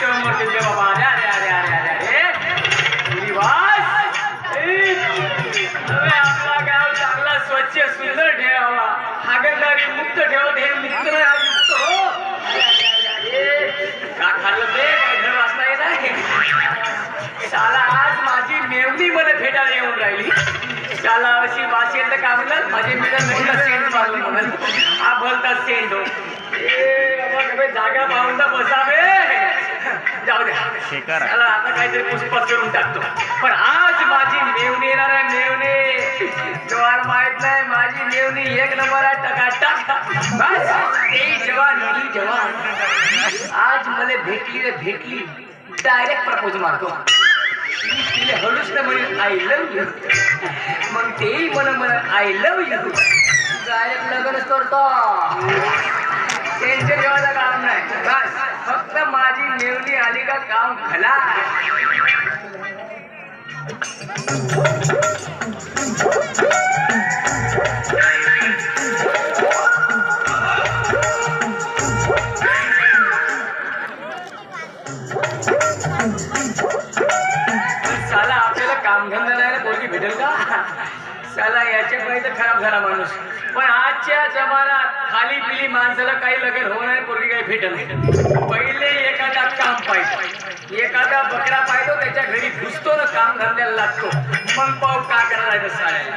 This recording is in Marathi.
तेव्हा मरते ते बाबा. अरे अरे अरे अरे अरे अरे निवास आपला गाव चांगला स्वच्छ सुंदर ठेवावा, हागणदारी मुक्त ठेवत हे मित्र का खाल्लं ते काय घर वाचता येत आहे. शाला आज माझी मेवणी मला भेटायला येऊन राहिली. शाला अशी वाचेल तर काय म्हणलं माझे मित्र नवीन सेंट मारलं म्हणून हा भलता सेंट हो. जागा पाहून तर बसावे. जाऊ द्या त्याला आता काहीतरी पुष्पच करून टाकतो. पण आज माझी मेवणी येणार आहे. मेवणी जवान माहित नाही माझी मेवणी एक नंबर आहे. टकाटक बस ते जवान ही जवान आज मला भेटली डायरेक्ट प्रपोज मारतो. तिला हळूच ना म्हणे आय लव्ह यू. मग तेही म्हण आय लव्ह यू. डायरेक्ट लग्नच करतो. टेन्शन घेवायचं काम नाही. बस फक्त माझी मेवणी आली का काम झाला. साला आपल्याला कामधंदा नाही ना पोरगी भेटेल का. साला याच्या पाहिजे तर खराब झाला माणूस. पण आजच्या जमान्यात खाली पिली माणसाला काही लगेच होणार पोरगी काही भेटत नाही. पहिले एखादा काम पाहिजे, एखादा बकरा पाहिजे त्याच्या घरी घुसतो ना काम धंद्याला लागतो. मग पाहू का करायला साड्याला.